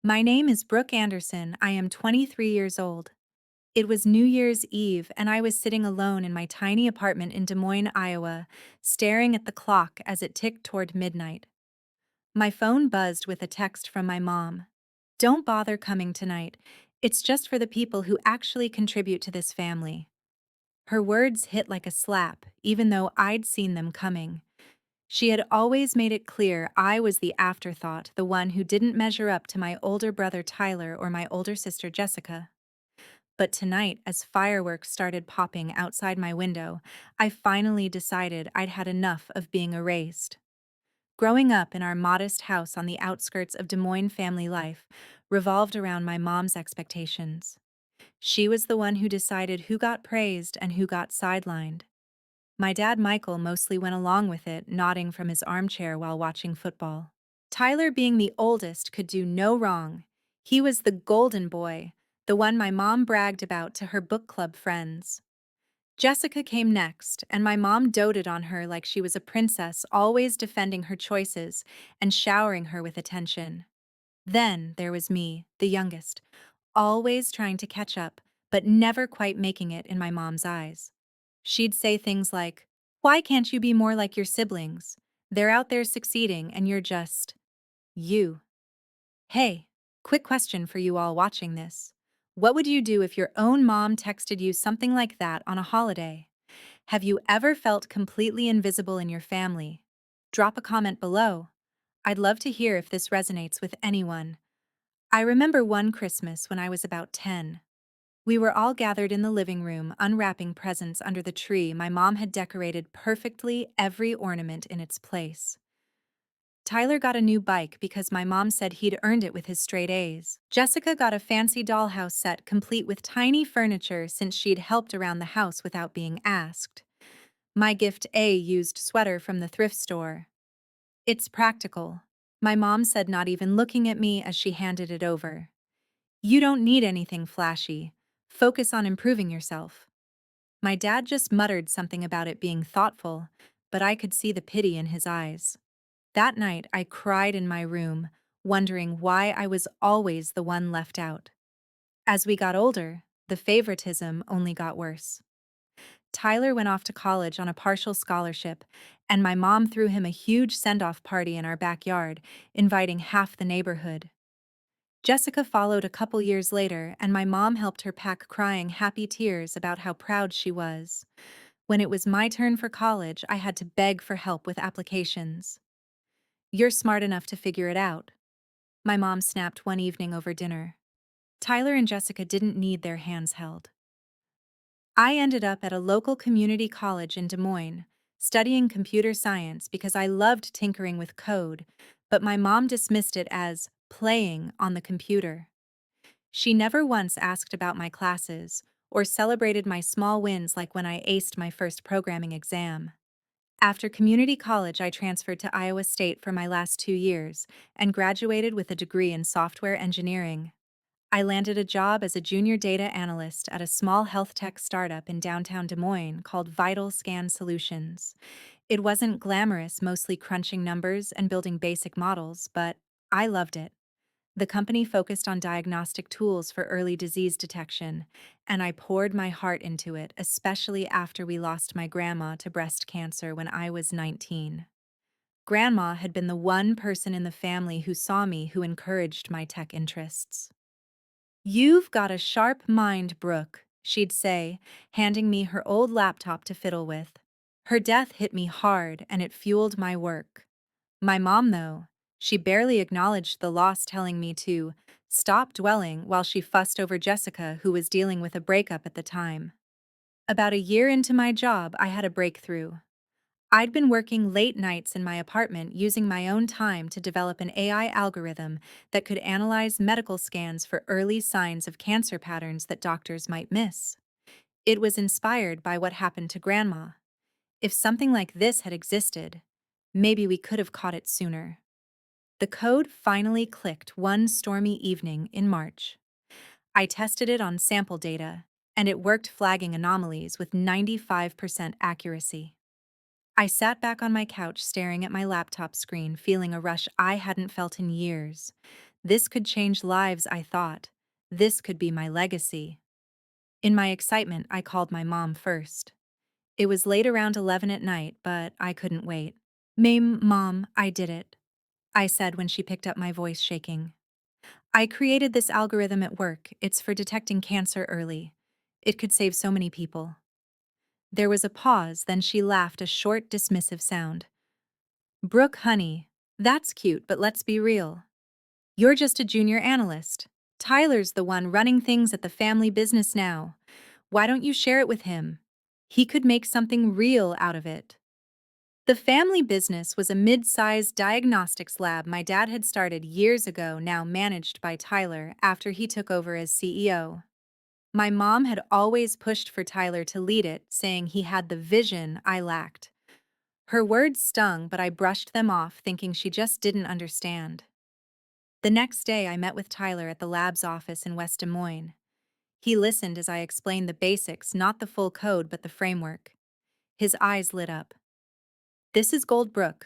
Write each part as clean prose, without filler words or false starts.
My name is Brooke Anderson. I am 23 years old. It was New Year's Eve, and I was sitting alone in my tiny apartment in Des Moines, Iowa, staring at the clock as it ticked toward midnight. My phone buzzed with a text from my mom. "Don't bother coming tonight. It's just for the people who actually contribute to this family." Her words hit like a slap, even though I'd seen them coming. She had always made it clear I was the afterthought, the one who didn't measure up to my older brother Tyler or my older sister Jessica. But tonight, as fireworks started popping outside my window, I finally decided I'd had enough of being erased. Growing up in our modest house on the outskirts of Des Moines family life revolved around my mom's expectations. She was the one who decided who got praised and who got sidelined. My dad, Michael, mostly went along with it, nodding from his armchair while watching football. Tyler, being the oldest, could do no wrong. He was the golden boy, the one my mom bragged about to her book club friends. Jessica came next, and my mom doted on her like she was a princess, always defending her choices and showering her with attention. Then there was me, the youngest, always trying to catch up, but never quite making it in my mom's eyes. She'd say things like, "Why can't you be more like your siblings? They're out there succeeding, and you're just you." Hey, quick question for you all watching this. What would you do if your own mom texted you something like that on a holiday? Have you ever felt completely invisible in your family? Drop a comment below. I'd love to hear if this resonates with anyone. I remember one Christmas when I was about 10. We were all gathered in the living room, unwrapping presents under the tree my mom had decorated perfectly, every ornament in its place. Tyler got a new bike because my mom said he'd earned it with his straight A's. Jessica got a fancy dollhouse set complete with tiny furniture since she'd helped around the house without being asked. My gift a used sweater from the thrift store. "It's practical," my mom said, not even looking at me as she handed it over. "You don't need anything flashy. Focus on improving yourself." My dad just muttered something about it being thoughtful, but I could see the pity in his eyes. That night, I cried in my room, wondering why I was always the one left out. As we got older, the favoritism only got worse. Tyler went off to college on a partial scholarship, and my mom threw him a huge send-off party in our backyard, inviting half the neighborhood. Jessica followed a couple years later, and my mom helped her pack, crying happy tears about how proud she was. When it was my turn for college, I had to beg for help with applications. "You're smart enough to figure it out," my mom snapped one evening over dinner. Tyler and Jessica didn't need their hands held. I ended up at a local community college in Des Moines, studying computer science because I loved tinkering with code, but my mom dismissed it as playing on the computer. She never once asked about my classes or celebrated my small wins like when I aced my first programming exam. After community college, I transferred to Iowa State for my last 2 years and graduated with a degree in software engineering. I landed a job as a junior data analyst at a small health tech startup in downtown Des Moines called Vital Scan Solutions. It wasn't glamorous, mostly crunching numbers and building basic models, but I loved it. The company focused on diagnostic tools for early disease detection, and I poured my heart into it, especially after we lost my grandma to breast cancer when I was 19. Grandma had been the one person in the family who saw me, who encouraged my tech interests. "You've got a sharp mind, Brooke," she'd say, handing me her old laptop to fiddle with. Her death hit me hard, and it fueled my work. My mom, though, she barely acknowledged the loss, telling me to stop dwelling while she fussed over Jessica, who was dealing with a breakup at the time. About a year into my job, I had a breakthrough. I'd been working late nights in my apartment using my own time to develop an AI algorithm that could analyze medical scans for early signs of cancer patterns that doctors might miss. It was inspired by what happened to Grandma. If something like this had existed, maybe we could have caught it sooner. The code finally clicked one stormy evening in March. I tested it on sample data, and it worked, flagging anomalies with 95% accuracy. I sat back on my couch staring at my laptop screen, feeling a rush I hadn't felt in years. This could change lives, I thought. This could be my legacy. In my excitement, I called my mom first. It was late around 11 at night, but I couldn't wait. Mom, I did it, I said when she picked up, my voice shaking. I created this algorithm at work. It's for detecting cancer early. It could save so many people. There was a pause, then she laughed, a short, dismissive sound. Brooke, honey, that's cute, but let's be real. You're just a junior analyst. Tyler's the one running things at the family business now. Why don't you share it with him? He could make something real out of it. The family business was a mid-sized diagnostics lab my dad had started years ago, now managed by Tyler after he took over as CEO. My mom had always pushed for Tyler to lead it, saying he had the vision I lacked. Her words stung, but I brushed them off, thinking she just didn't understand. The next day, I met with Tyler at the lab's office in West Des Moines. He listened as I explained the basics, not the full code, but the framework. His eyes lit up. This is Goldbrook.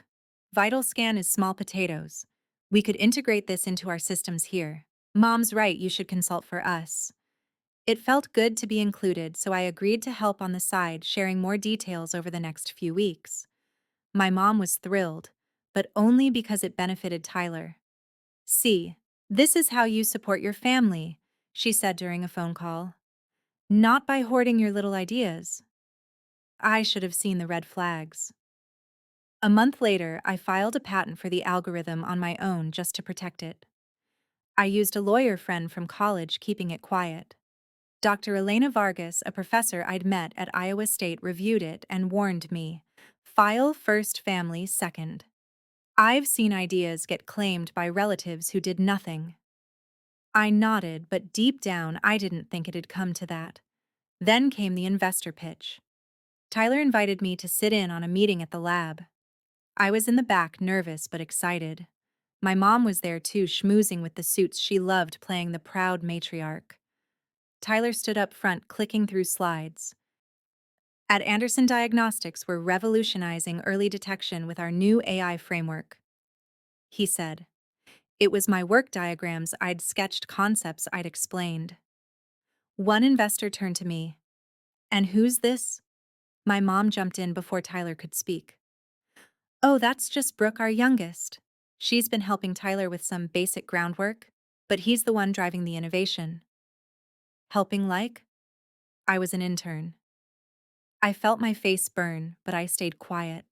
Vital scan is small potatoes. We could integrate this into our systems here. Mom's right, you should consult for us. It felt good to be included, so I agreed to help on the side, sharing more details over the next few weeks. My mom was thrilled, but only because it benefited Tyler. See, this is how you support your family, she said during a phone call. Not by hoarding your little ideas. I should have seen the red flags. A month later, I filed a patent for the algorithm on my own just to protect it. I used a lawyer friend from college, keeping it quiet. Dr. Elena Vargas, a professor I'd met at Iowa State, reviewed it and warned me, file first, family second. I've seen ideas get claimed by relatives who did nothing. I nodded, but deep down I didn't think it'd come to that. Then came the investor pitch. Tyler invited me to sit in on a meeting at the lab. I was in the back, nervous but excited. My mom was there too, schmoozing with the suits she loved, playing the proud matriarch. Tyler stood up front, clicking through slides. At Anderson Diagnostics, we're revolutionizing early detection with our new AI framework, he said. It was my work diagrams I'd sketched, concepts I'd explained. One investor turned to me. And who's this? My mom jumped in before Tyler could speak. Oh, that's just Brooke, our youngest. She's been helping Tyler with some basic groundwork, but he's the one driving the innovation. Helping like? I was an intern. I felt my face burn, but I stayed quiet.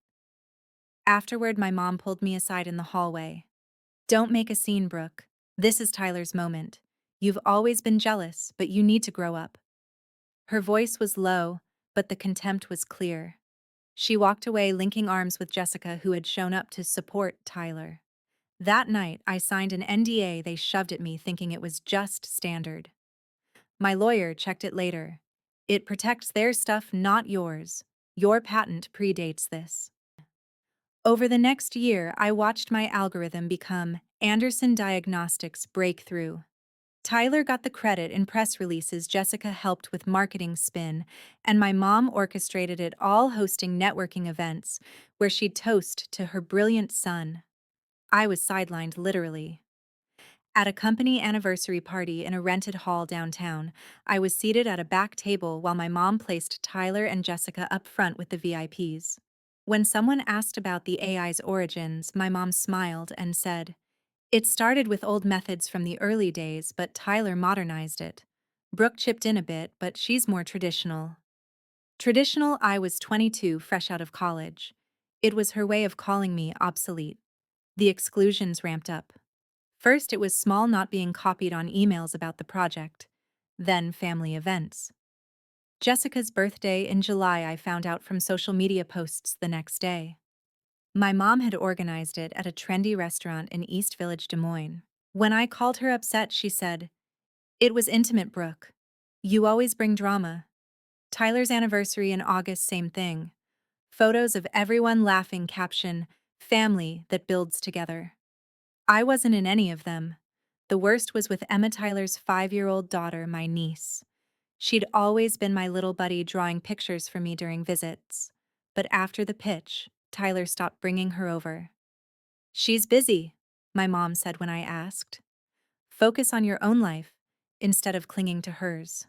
Afterward, my mom pulled me aside in the hallway. Don't make a scene, Brooke. This is Tyler's moment. You've always been jealous, but you need to grow up. Her voice was low, but the contempt was clear. She walked away, linking arms with Jessica, who had shown up to support Tyler. That night, I signed an NDA they shoved at me, thinking it was just standard. My lawyer checked it later. It protects their stuff, not yours. Your patent predates this. Over the next year, I watched my algorithm become Anderson Diagnostics' breakthrough. Tyler got the credit in press releases, Jessica helped with marketing spin, and my mom orchestrated it all, hosting networking events where she'd toast to her brilliant son. I was sidelined, literally. At a company anniversary party in a rented hall downtown, I was seated at a back table while my mom placed Tyler and Jessica up front with the VIPs. When someone asked about the AI's origins, my mom smiled and said, it started with old methods from the early days, but Tyler modernized it. Brooke chipped in a bit, but she's more traditional. Traditional? I was 22, fresh out of college. It was her way of calling me obsolete. The exclusions ramped up. First, it was small, not being copied on emails about the project. Then, family events. Jessica's birthday in July, I found out from social media posts the next day. My mom had organized it at a trendy restaurant in East Village, Des Moines. When I called her upset, she said, it was intimate, Brooke. You always bring drama. Tyler's anniversary in August, same thing. Photos of everyone laughing, caption, family that builds together. I wasn't in any of them. The worst was with Emma, Tyler's 5-year-old daughter, my niece. She'd always been my little buddy, drawing pictures for me during visits. But after the pitch, Tyler stopped bringing her over. She's busy, my mom said when I asked. Focus on your own life instead of clinging to hers.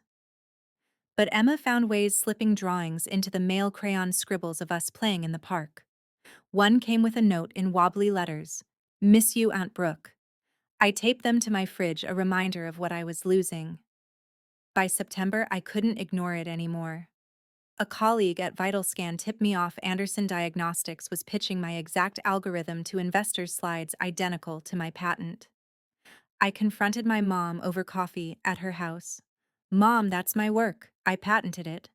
But Emma found ways slipping drawings into the male crayon scribbles of us playing in the park. One came with a note in wobbly letters: "Miss you, Aunt Brooke." I taped them to my fridge, a reminder of what I was losing. By September, I couldn't ignore it anymore. A colleague at VitalScan tipped me off Anderson Diagnostics was pitching my exact algorithm to investors' slides identical to my patent. I confronted my mom over coffee at her house. "Mom, that's my work. I patented it."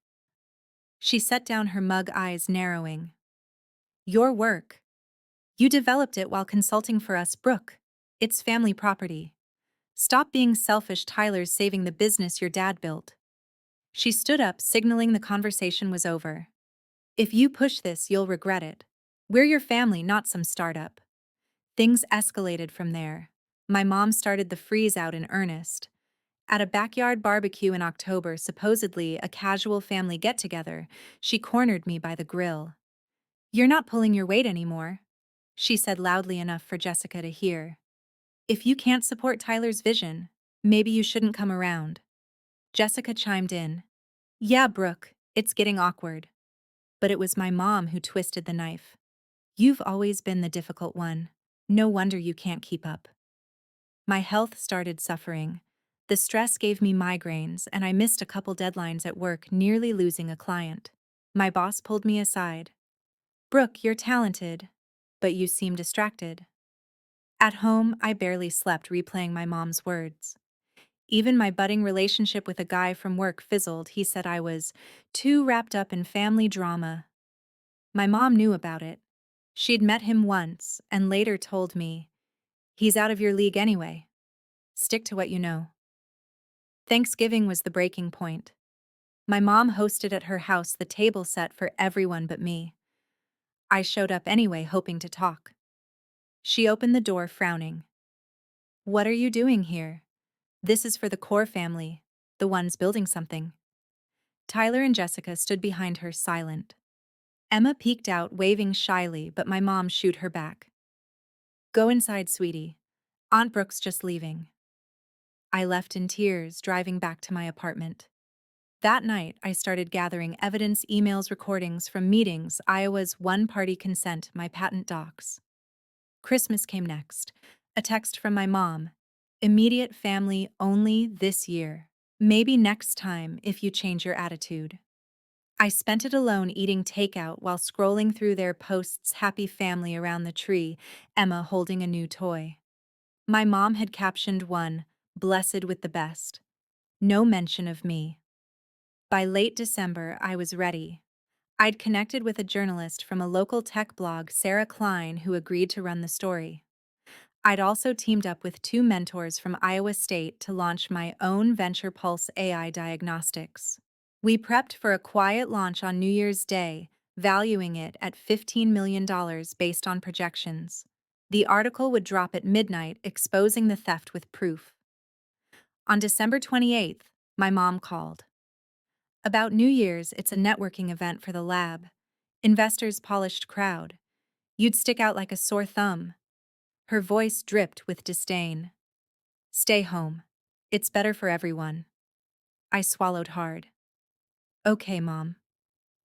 She set down, her mug eyes narrowing. "Your work? You developed it while consulting for us, Brooke. It's family property. Stop being selfish. Tyler's saving the business your dad built." She stood up, signaling the conversation was over. "If you push this, you'll regret it. We're your family, not some startup." Things escalated from there. My mom started the freeze out in earnest. At a backyard barbecue in October, supposedly a casual family get-together, she cornered me by the grill. "You're not pulling your weight anymore," she said loudly enough for Jessica to hear. "If you can't support Tyler's vision, maybe you shouldn't come around." Jessica chimed in. "Yeah, Brooke, it's getting awkward." But it was my mom who twisted the knife. "You've always been the difficult one. No wonder you can't keep up." My health started suffering. The stress gave me migraines, and I missed a couple deadlines at work, nearly losing a client. My boss pulled me aside. "Brooke, you're talented, but you seem distracted." At home, I barely slept, replaying my mom's words. Even my budding relationship with a guy from work fizzled. He said I was too wrapped up in family drama. My mom knew about it. She'd met him once and later told me, "He's out of your league anyway. Stick to what you know." Thanksgiving was the breaking point. My mom hosted at her house, the table set for everyone but me. I showed up anyway, hoping to talk. She opened the door, frowning. "What are you doing here? This is for the core family, the ones building something." Tyler and Jessica stood behind her, silent. Emma peeked out, waving shyly, but my mom shooed her back. "Go inside, sweetie. Aunt Brooke's just leaving." I left in tears, driving back to my apartment. That night, I started gathering evidence: emails, recordings from meetings, Iowa's one-party consent, my patent docs. Christmas came next. A text from my mom. "Immediate family only this year. Maybe next time if you change your attitude." I spent it alone, eating takeout while scrolling through their posts: happy family around the tree, Emma holding a new toy. My mom had captioned one, "Blessed with the best." No mention of me. By late December, I was ready. I'd connected with a journalist from a local tech blog, Sarah Klein, who agreed to run the story. I'd also teamed up with two mentors from Iowa State to launch my own venture, Pulse AI Diagnostics. We prepped for a quiet launch on New Year's Day, valuing it at $15 million based on projections. The article would drop at midnight, exposing the theft with proof. On December 28th, my mom called. "About New Year's, it's a networking event for the lab. Investors, polished crowd. You'd stick out like a sore thumb." Her voice dripped with disdain. "Stay home. It's better for everyone." I swallowed hard. "Okay, Mom."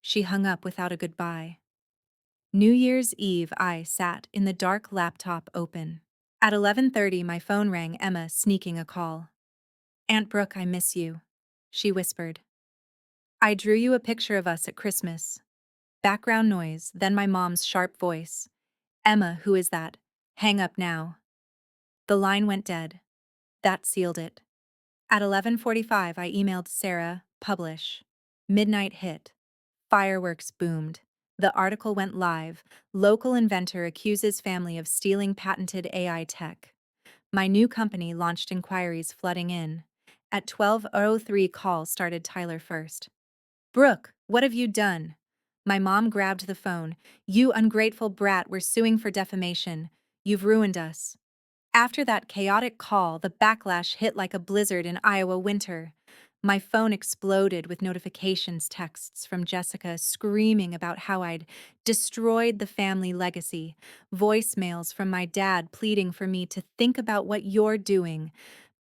She hung up without a goodbye. New Year's Eve, I sat in the dark, laptop open. At 11:30, my phone rang, Emma sneaking a call. "Aunt Brooke, I miss you," she whispered. "I drew you a picture of us at Christmas." Background noise, then my mom's sharp voice. "Emma, who is that? Hang up now." The line went dead. That sealed it. At 11:45, I emailed Sarah, "Publish." Midnight hit. Fireworks boomed. The article went live. Local inventor accuses family of stealing patented AI tech. My new company launched, inquiries flooding in. At 12:03, call started. Tyler first. "Brooke, what have you done?" My mom grabbed the phone. "You ungrateful brat, we're suing for defamation. You've ruined us." After that chaotic call, the backlash hit like a blizzard in Iowa winter. My phone exploded with notifications, texts from Jessica screaming about how I'd destroyed the family legacy, voicemails from my dad pleading for me to think about what you're doing.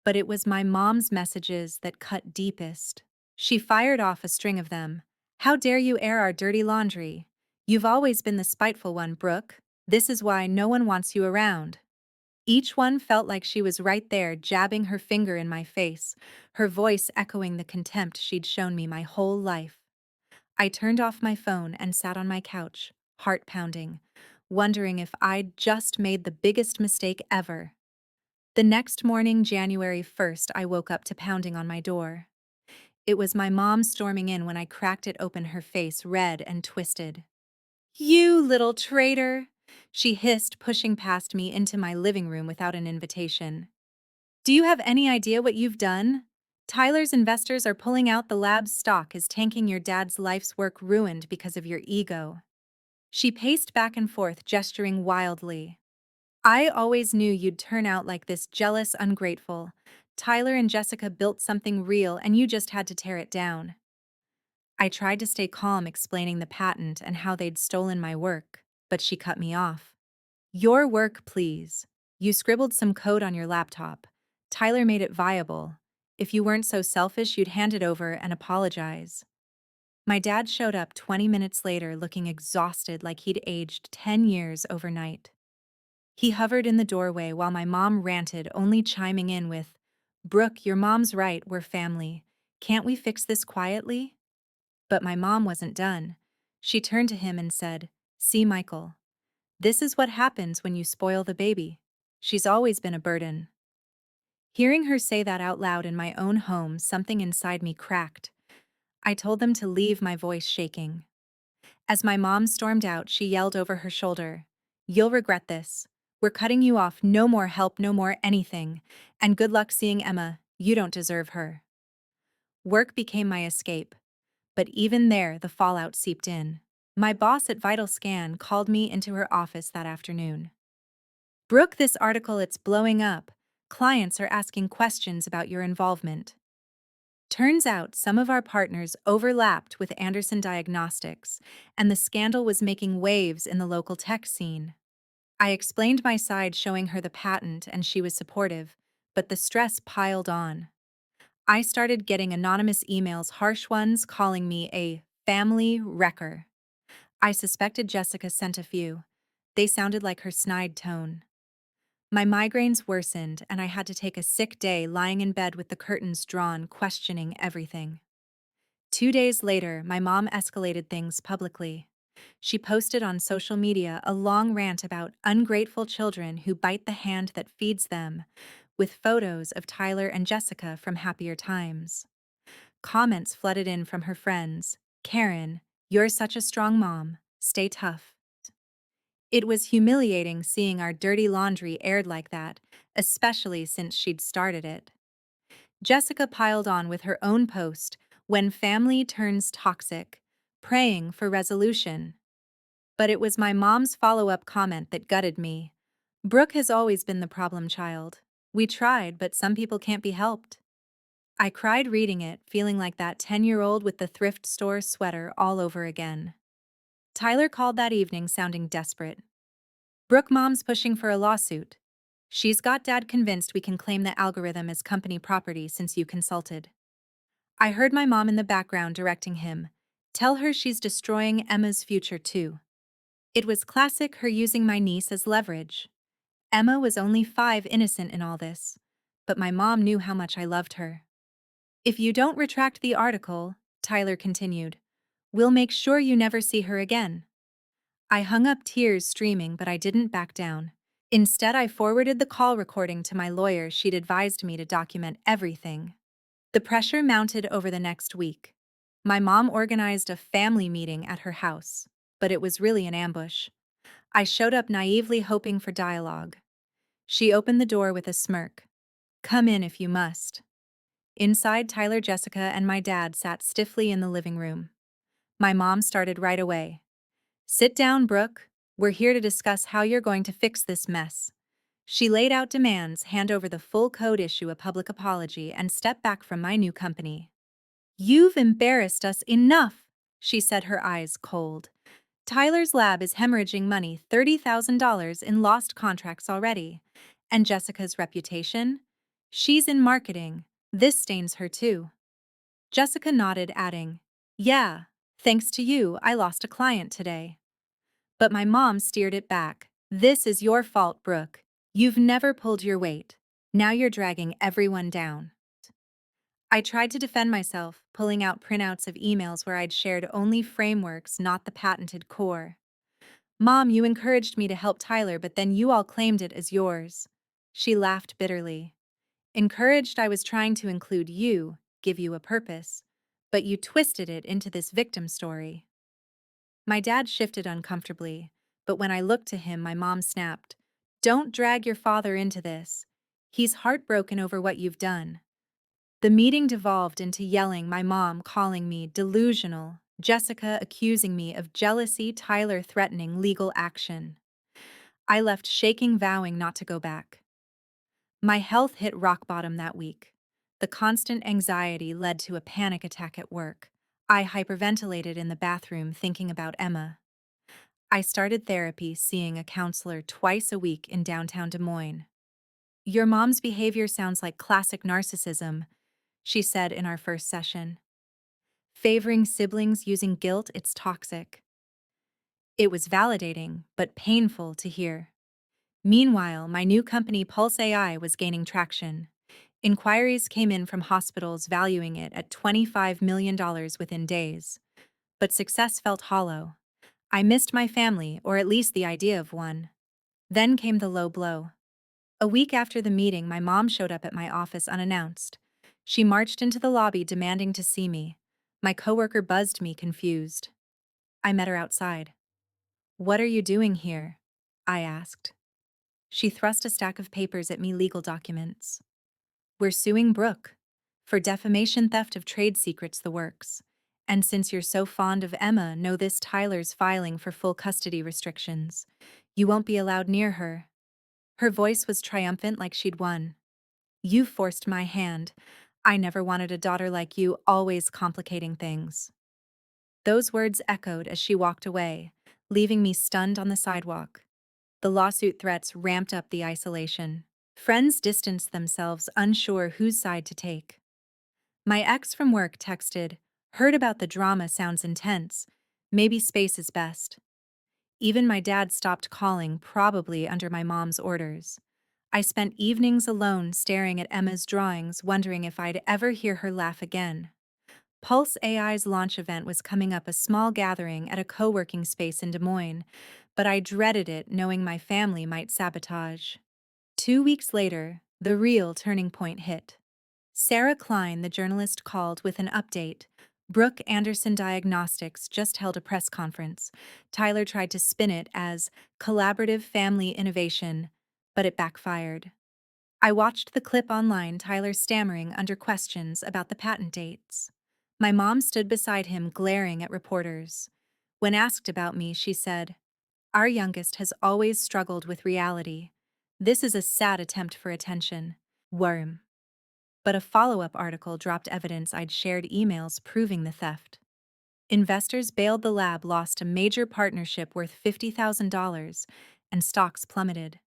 But it was my mom's messages that cut deepest. She fired off a string of them. How dare you air our dirty laundry? You've always been the spiteful one, Brooke. This is why no one wants you around. Each one felt like she was right there, jabbing her finger in my face, her voice echoing the contempt she'd shown me my whole life. I turned off my phone and sat on my couch, heart pounding, wondering if I'd just made the biggest mistake ever. The next morning, January 1st, I woke up to pounding on my door. It was my mom storming in when I cracked it open, her face red and twisted. "You little traitor!" she hissed, pushing past me into my living room without an invitation. "Do you have any idea what you've done? Tyler's investors are pulling out, the lab's stock is tanking, your dad's life's work ruined because of your ego." She paced back and forth, gesturing wildly. "I always knew you'd turn out like this, jealous, ungrateful. Tyler and Jessica built something real and you just had to tear it down." I tried to stay calm, explaining the patent and how they'd stolen my work, but she cut me off. "Your work, please. You scribbled some code on your laptop. Tyler made it viable. If you weren't so selfish, you'd hand it over and apologize." My dad showed up 20 minutes later, looking exhausted, like he'd aged 10 years overnight. He hovered in the doorway while my mom ranted, only chiming in with, "Brooke, your mom's right, we're family. Can't we fix this quietly?" But my mom wasn't done. She turned to him and said, "See, Michael, this is what happens when you spoil the baby. She's always been a burden." Hearing her say that out loud in my own home, something inside me cracked. I told them to leave, my voice shaking. As my mom stormed out, she yelled over her shoulder, "You'll regret this. We're cutting you off, no more help, no more anything. And good luck seeing Emma, you don't deserve her." Work became my escape. But even there, the fallout seeped in. My boss at Vital Scan called me into her office that afternoon. "Brooke, this article, it's blowing up. Clients are asking questions about your involvement." Turns out some of our partners overlapped with Anderson Diagnostics, and the scandal was making waves in the local tech scene. I explained my side, showing her the patent, and she was supportive, but the stress piled on. I started getting anonymous emails, harsh ones calling me a family wrecker. I suspected Jessica sent a few. They sounded like her snide tone. My migraines worsened, and I had to take a sick day, lying in bed with the curtains drawn, questioning everything. 2 days later, my mom escalated things publicly. She posted on social media a long rant about ungrateful children who bite the hand that feeds them, with photos of Tyler and Jessica from happier times. Comments flooded in from her friends. "Karen, you're such a strong mom. Stay tough." It was humiliating seeing our dirty laundry aired like that, especially since she'd started it. Jessica piled on with her own post, "When family turns toxic, praying for resolution." But it was my mom's follow-up comment that gutted me. "Brooke has always been the problem child. We tried, but some people can't be helped." I cried reading it, feeling like that 10-year-old with the thrift store sweater all over again. Tyler called that evening, sounding desperate. "Brooke, mom's pushing for a lawsuit. She's got dad convinced we can claim the algorithm as company property since you consulted." I heard my mom in the background directing him, "Tell her she's destroying Emma's future too." It was classic, her using my niece as leverage. Emma was only 5, innocent in all this, but my mom knew how much I loved her. "If you don't retract the article," Tyler continued, "we'll make sure you never see her again." I hung up, tears streaming, but I didn't back down. Instead, I forwarded the call recording to my lawyer. She'd advised me to document everything. The pressure mounted over the next week. My mom organized a family meeting at her house, but it was really an ambush. I showed up naively, hoping for dialogue. She opened the door with a smirk. "Come in if you must." Inside, Tyler, Jessica, and my dad sat stiffly in the living room. My mom started right away. "Sit down, Brooke. We're here to discuss how you're going to fix this mess." She laid out demands: hand over the full code, issue a public apology, and step back from my new company. "You've embarrassed us enough," she said, her eyes cold. "Tyler's lab is hemorrhaging money, $30,000 in lost contracts already. And Jessica's reputation? She's in marketing. This stains her too. Jessica nodded, adding, Yeah, thanks to you, I lost a client today. But my mom steered it back. This is your fault, Brooke. You've never pulled your weight. Now you're dragging everyone down. I tried to defend myself, pulling out printouts of emails where I'd shared only frameworks, not the patented core. Mom, you encouraged me to help Tyler, but then you all claimed it as yours. She laughed bitterly. Encouraged, I was trying to include you, give you a purpose. But you twisted it into this victim story. My dad shifted uncomfortably, but when I looked to him, my mom snapped, Don't drag your father into this. He's heartbroken over what you've done. The meeting devolved into yelling, my mom calling me delusional, Jessica accusing me of jealousy, Tyler threatening legal action. I left shaking, vowing not to go back. My health hit rock bottom that week. The constant anxiety led to a panic attack at work. I hyperventilated in the bathroom thinking about Emma. I started therapy, seeing a counselor twice a week in downtown Des Moines. Your mom's behavior sounds like classic narcissism, she said in our first session. Favoring siblings using guilt, it's toxic. It was validating, but painful to hear. Meanwhile, my new company Pulse AI was gaining traction. Inquiries came in from hospitals valuing it at $25 million within days. But success felt hollow. I missed my family, or at least the idea of one. Then came the low blow. A week after the meeting, my mom showed up at my office unannounced. She marched into the lobby demanding to see me. My coworker buzzed me, confused. I met her outside. What are you doing here? I asked. She thrust a stack of papers at me, legal documents. We're suing Brooke. For defamation, theft of trade secrets, the works. And since you're so fond of Emma, know this, Tyler's filing for full custody restrictions. You won't be allowed near her. Her voice was triumphant, like she'd won. You forced my hand. I never wanted a daughter like you, always complicating things. Those words echoed as she walked away, leaving me stunned on the sidewalk. The lawsuit threats ramped up the isolation. Friends distanced themselves, unsure whose side to take. My ex from work texted, Heard about the drama, sounds intense. Maybe space is best. Even my dad stopped calling, probably under my mom's orders. I spent evenings alone staring at Emma's drawings, wondering if I'd ever hear her laugh again. Pulse AI's launch event was coming up, a small gathering at a co-working space in Des Moines, but I dreaded it, knowing my family might sabotage. 2 weeks later, the real turning point hit. Sarah Klein, the journalist, called with an update. Brooke Anderson Diagnostics just held a press conference. Tyler tried to spin it as collaborative family innovation, but it backfired. I watched the clip online, Tyler stammering under questions about the patent dates. My mom stood beside him, glaring at reporters. When asked about me, she said, Our youngest has always struggled with reality. This is a sad attempt for attention. Worm. But a follow-up article dropped evidence I'd shared, emails proving the theft. Investors bailed, the lab lost a major partnership worth $50,000, and stocks plummeted.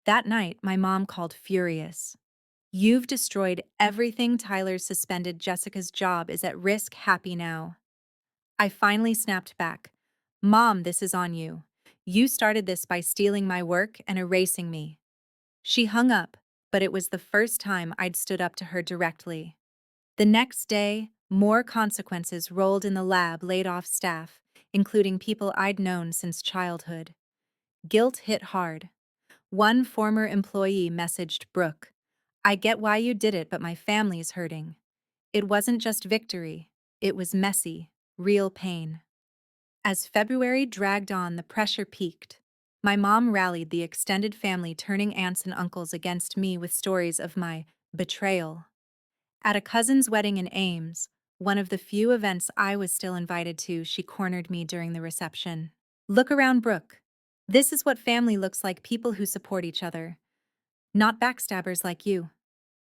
That night, my mom called furious. You've destroyed everything. Tyler's suspended. Jessica's job is at risk. Happy now. I finally snapped back. Mom, this is on you. You started this by stealing my work and erasing me. She hung up, but it was the first time I'd stood up to her directly. The next day, more consequences rolled in. The lab laid off staff, including people I'd known since childhood. Guilt hit hard. One former employee messaged Brooke, I get why you did it, but my family's hurting. It wasn't just victory, it was messy, real pain. As February dragged on, the pressure peaked. My mom rallied the extended family, turning aunts and uncles against me with stories of my betrayal. At a cousin's wedding in Ames, one of the few events I was still invited to, she cornered me during the reception. Look around, Brooke. This is what family looks like, people who support each other, not backstabbers like you.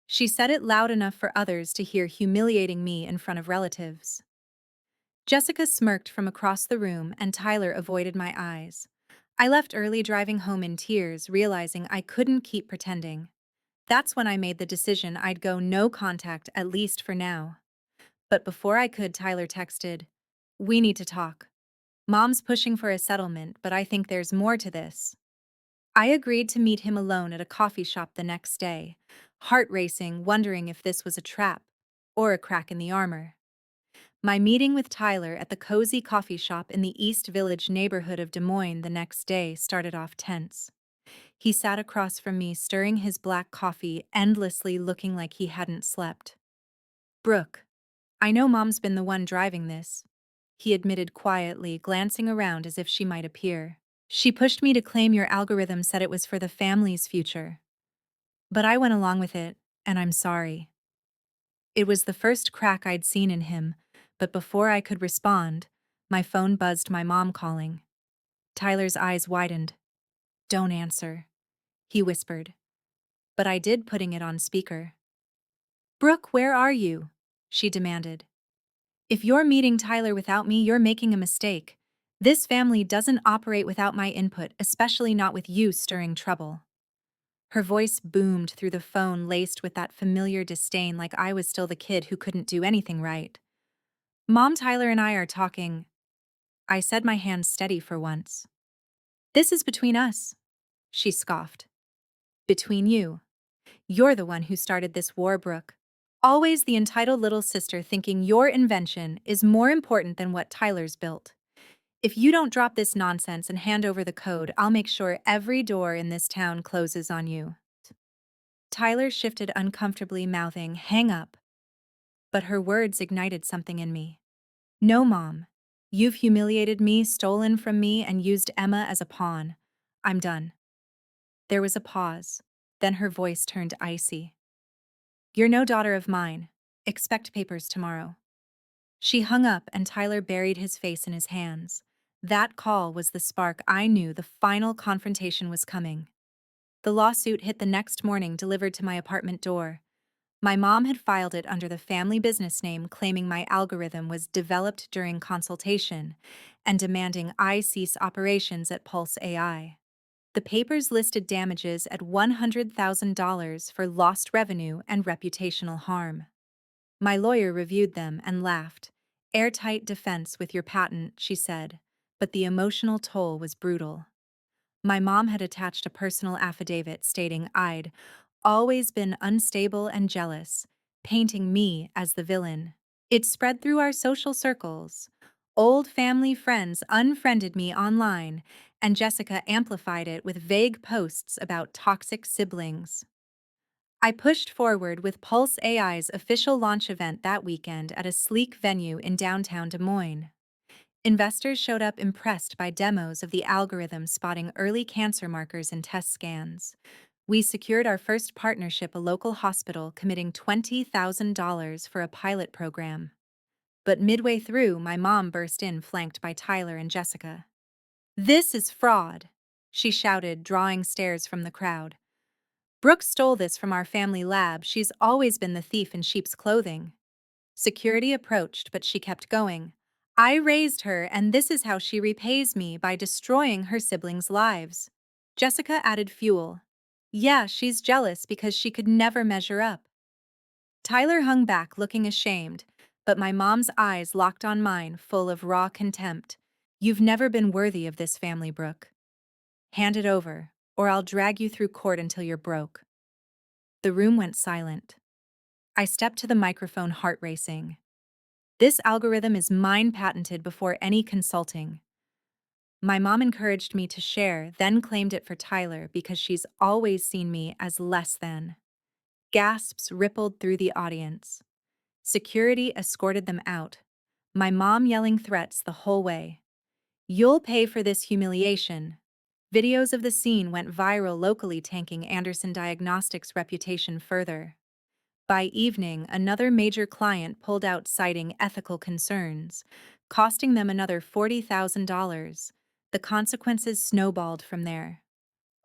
She said it loud enough for others to hear, humiliating me in front of relatives. Jessica smirked from across the room, and Tyler avoided my eyes. I left early, driving home in tears, realizing I couldn't keep pretending. That's when I made the decision I'd go no contact, at least for now. But before I could, Tyler texted, "We need to talk. Mom's pushing for a settlement, but I think there's more to this." I agreed to meet him alone at a coffee shop the next day, heart racing, wondering if this was a trap or a crack in the armor. My meeting with Tyler at the cozy coffee shop in the East Village neighborhood of Des Moines the next day started off tense. He sat across from me, stirring his black coffee, endlessly looking like he hadn't slept. "Brooke, I know Mom's been the one driving this," he admitted quietly, glancing around as if she might appear. "She pushed me to claim your algorithm said it was for the family's future. But I went along with it, and I'm sorry." It was the first crack I'd seen in him, but before I could respond, my phone buzzed, my mom calling. Tyler's eyes widened. "Don't answer," he whispered. But I did, putting it on speaker. "Brooke, where are you?" she demanded. "If you're meeting Tyler without me, you're making a mistake. This family doesn't operate without my input, especially not with you stirring trouble." Her voice boomed through the phone, laced with that familiar disdain, like I was still the kid who couldn't do anything right. "Mom, Tyler and I are talking." I said, my hands steady for once. "This is between us," she scoffed. "Between you? You're the one who started this war, Brooke. Always the entitled little sister thinking your invention is more important than what Tyler's built. If you don't drop this nonsense and hand over the code, I'll make sure every door in this town closes on you." Tyler shifted uncomfortably, mouthing, "Hang up." But her words ignited something in me. "No, Mom. You've humiliated me, stolen from me, and used Emma as a pawn. I'm done." There was a pause. Then her voice turned icy. "You're no daughter of mine. Expect papers tomorrow." She hung up and Tyler buried his face in his hands. That call was the spark I knew the final confrontation was coming. The lawsuit hit the next morning, delivered to my apartment door. My mom had filed it under the family business name, claiming my algorithm was developed during consultation and demanding I cease operations at Pulse AI. The papers listed damages at $100,000 for lost revenue and reputational harm. My lawyer reviewed them and laughed. "Airtight defense with your patent," she said, but the emotional toll was brutal. My mom had attached a personal affidavit stating I'd always been unstable and jealous, painting me as the villain. It spread through our social circles. Old family friends unfriended me online, and Jessica amplified it with vague posts about toxic siblings. I pushed forward with Pulse AI's official launch event that weekend at a sleek venue in downtown Des Moines. Investors showed up, impressed by demos of the algorithm spotting early cancer markers in test scans. We secured our first partnership, a local hospital committing $20,000 for a pilot program. But midway through, my mom burst in, flanked by Tyler and Jessica. "This is fraud," she shouted, drawing stares from the crowd. "Brooke stole this from our family lab. She's always been the thief in sheep's clothing." Security approached, but she kept going. "I raised her, and this is how she repays me, by destroying her siblings' lives." Jessica added fuel. "Yeah, she's jealous because she could never measure up." Tyler hung back, looking ashamed, but my mom's eyes locked on mine, full of raw contempt. "You've never been worthy of this family, Brooke. Hand it over, or I'll drag you through court until you're broke." The room went silent. I stepped to the microphone, heart racing. "This algorithm is mine, patented before any consulting." My mom encouraged me to share, then claimed it for Tyler because she's always seen me as less than. Gasps rippled through the audience. Security escorted them out, my mom yelling threats the whole way. "You'll pay for this humiliation." Videos of the scene went viral locally, tanking Anderson Diagnostics' reputation further. By evening, another major client pulled out, citing ethical concerns, costing them another $40,000. The consequences snowballed from there.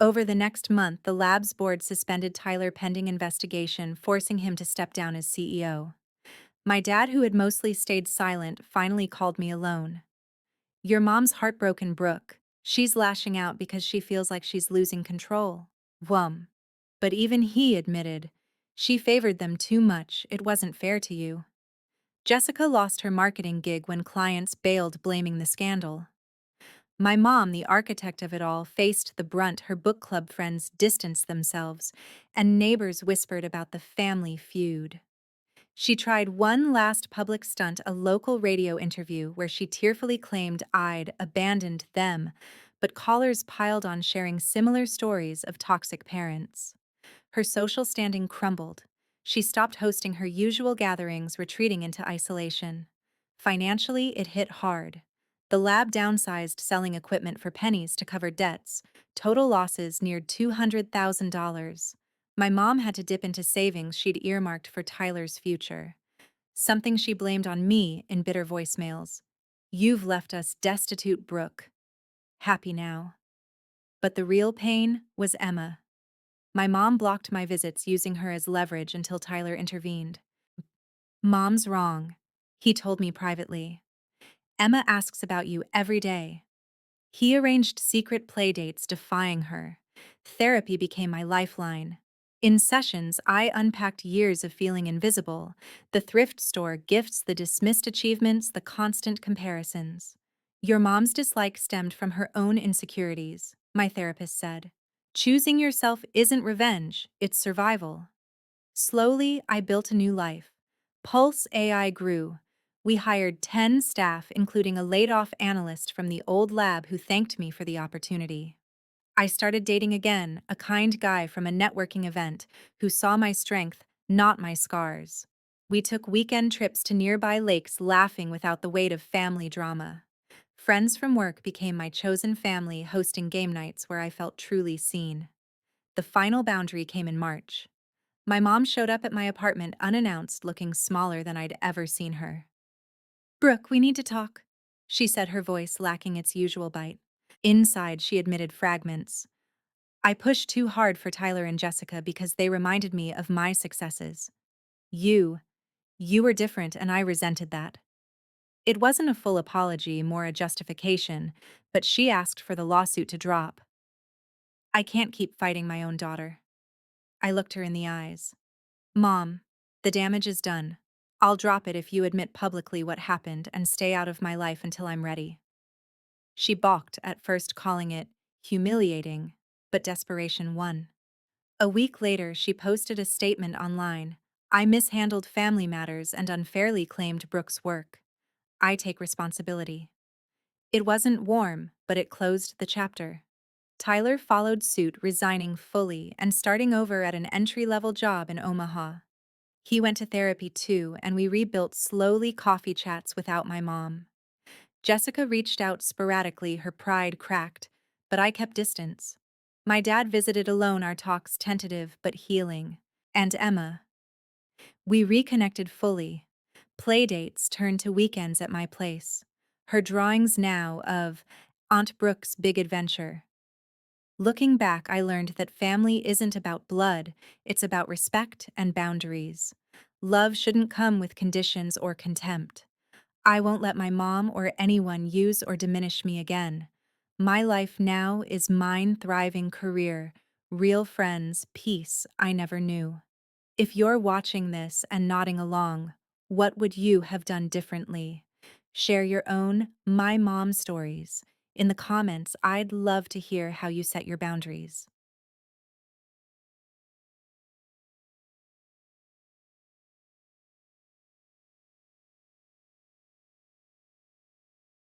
Over the next month, the lab's board suspended Tyler pending investigation, forcing him to step down as CEO. My dad, who had mostly stayed silent, finally called me alone. "Your mom's heartbroken, Brooke. She's lashing out because she feels like she's losing control." Whum. But even he admitted, she favored them too much, it wasn't fair to you. Jessica lost her marketing gig when clients bailed, blaming the scandal. My mom, the architect of it all, faced the brunt. Her book club friends distanced themselves, and neighbors whispered about the family feud. She tried one last public stunt, a local radio interview where she tearfully claimed I'd abandoned them, but callers piled on, sharing similar stories of toxic parents. Her social standing crumbled. She stopped hosting her usual gatherings, retreating into isolation. Financially, it hit hard. The lab downsized, selling equipment for pennies to cover debts. Total losses neared $200,000. My mom had to dip into savings she'd earmarked for Tyler's future. Something she blamed on me in bitter voicemails. You've left us destitute, Brooke. Happy now. But the real pain was Emma. My mom blocked my visits, using her as leverage until Tyler intervened. Mom's wrong, he told me privately. Emma asks about you every day. He arranged secret play dates, defying her. Therapy became my lifeline. In sessions, I unpacked years of feeling invisible. The thrift store gifts, the dismissed achievements, the constant comparisons. Your mom's dislike stemmed from her own insecurities, my therapist said. Choosing yourself isn't revenge, it's survival. Slowly, I built a new life. Pulse AI grew. We hired 10 staff, including a laid-off analyst from the old lab who thanked me for the opportunity. I started dating again, a kind guy from a networking event who saw my strength, not my scars. We took weekend trips to nearby lakes, laughing without the weight of family drama. Friends from work became my chosen family, hosting game nights where I felt truly seen. The final boundary came in March. My mom showed up at my apartment unannounced, looking smaller than I'd ever seen her. Brooke, we need to talk, she said, her voice lacking its usual bite. Inside, she admitted fragments. I pushed too hard for Tyler and Jessica because they reminded me of my successes. You were different, and I resented that. It wasn't a full apology, more a justification, but she asked for the lawsuit to drop. I can't keep fighting my own daughter. I looked her in the eyes. Mom, the damage is done. I'll drop it if you admit publicly what happened and stay out of my life until I'm ready. She balked, at first calling it humiliating, but desperation won. A week later, she posted a statement online. I mishandled family matters and unfairly claimed Brooke's work. I take responsibility. It wasn't warm, but it closed the chapter. Tyler followed suit, resigning fully and starting over at an entry-level job in Omaha. He went to therapy too, and we rebuilt slowly, coffee chats without my mom. Jessica reached out sporadically, her pride cracked, but I kept distance. My dad visited alone, our talks tentative but healing. And Emma. We reconnected fully. Playdates turned to weekends at my place. Her drawings now of Aunt Brooke's big adventure. Looking back, I learned that family isn't about blood, it's about respect and boundaries. Love shouldn't come with conditions or contempt. I won't let my mom or anyone use or diminish me again. My life now is mine, thriving career, real friends, peace I never knew. If you're watching this and nodding along, what would you have done differently? Share your own My Mom stories in the comments. I'd love to hear how you set your boundaries.